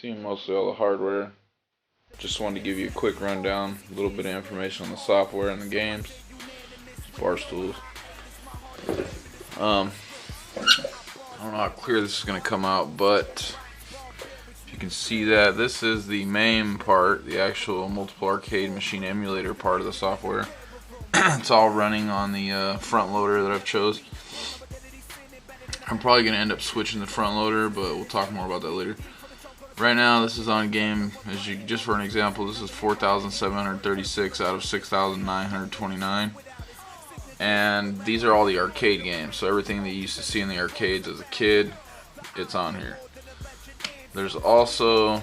Seen mostly all the hardware. Just wanted to give you a quick rundown, a little bit of information on the software and the games. Bar stools. I don't know how clear this is going to come out, but if you can see that, this is the MAME part, the actual multiple arcade machine emulator part of the software. It's all running on the front loader that I've chose. I'm probably going to end up switching the front loader, but we'll talk more about that later. Right now, this is on a game, just for an example, this is 4,736 out of 6,929. And these are all the arcade games, so everything that you used to see in the arcades as a kid, it's on here. There's also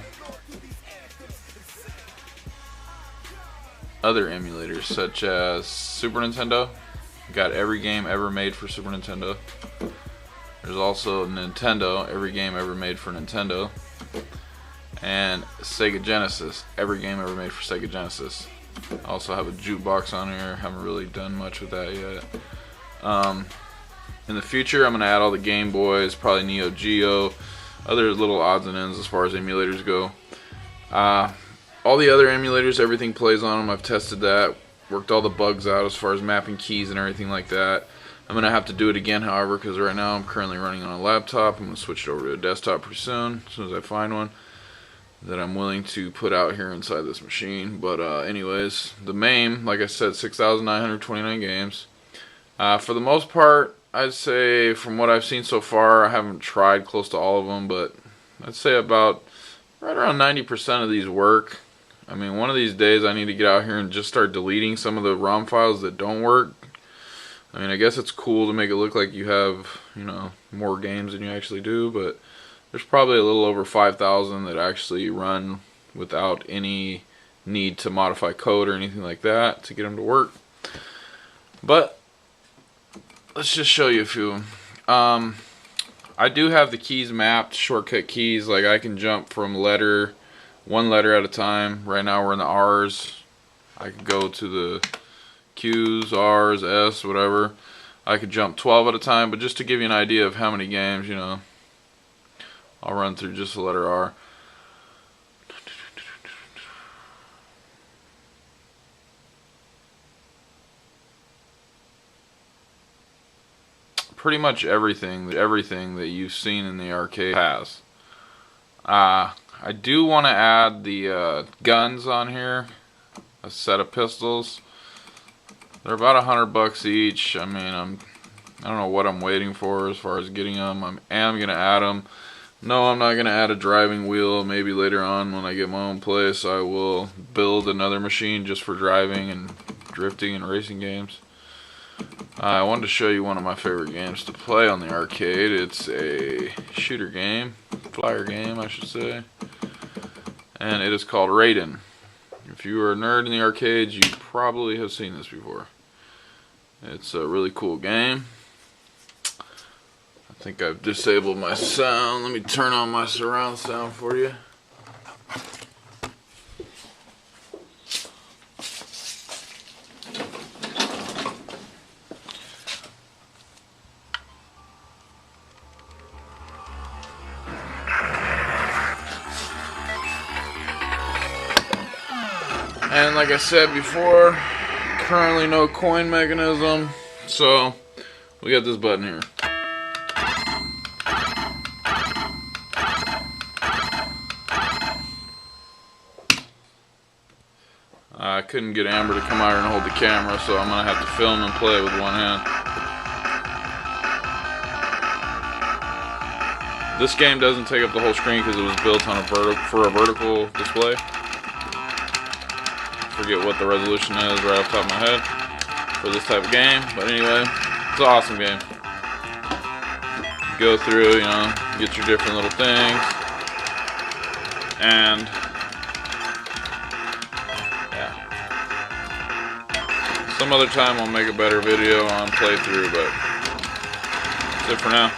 other emulators, such as Super Nintendo. Got every game ever made for Super Nintendo. There's also Nintendo, every game ever made for Nintendo. And Sega Genesis, every game ever made for Sega Genesis. I also have a jukebox on here. Haven't really done much with that yet. In the future, I'm going to add all the Game Boys, probably Neo Geo, other little odds and ends as far as emulators go. All the other emulators, everything plays on them. I've tested that, worked all the bugs out as far as mapping keys and everything like that. I'm going to have to do it again, however, because right now I'm currently running on a laptop. I'm going to switch it over to a desktop pretty soon, as soon as I find one that I'm willing to put out here inside this machine. But anyways, the MAME, like I said, 6,929 games. For the most part, I'd say from what I've seen so far, I haven't tried close to all of them, but I'd say about right around 90% of these work. I mean, one of these days I need to get out here and just start deleting some of the ROM files that don't work. I mean, I guess it's cool to make it look like you have, you know, more games than you actually do, but there's probably a little over 5,000 that actually run without any need to modify code or anything like that to get them to work. But let's just show you a few. I do have the keys mapped, shortcut keys, like I can jump from one letter at a time. Right now we're in the R's. I could go to the Q's, R's, S, whatever. I could jump 12 at a time, but just to give you an idea of how many games, you know, I'll run through just the letter R. Pretty much everything that you've seen in the arcade has. I do want to add the guns on here, a set of pistols. They're about $100 each. I mean, I don't know what I'm waiting for as far as getting them. I am gonna add them. No, I'm not gonna add a driving wheel. Maybe later on when I get my own place, I will build another machine just for driving and drifting and racing games. I wanted to show you one of my favorite games to play on the arcade. It's a shooter game, flyer game, I should say, and it is called Raiden. If you are a nerd in the arcades, you probably have seen this before. It's a really cool game. I think I've disabled my sound. Let me turn on my surround sound for you. And like I said before, currently no coin mechanism, so we got this button here. I couldn't get Amber to come out here and hold the camera, so I'm going to have to film and play with one hand. This game doesn't take up the whole screen because it was built on for a vertical display. Forget what the resolution is right off the top of my head for this type of game, but anyway, it's an awesome game. Go through, you know, get your different little things, and yeah, some other time I'll make a better video on playthrough, but that's it for now.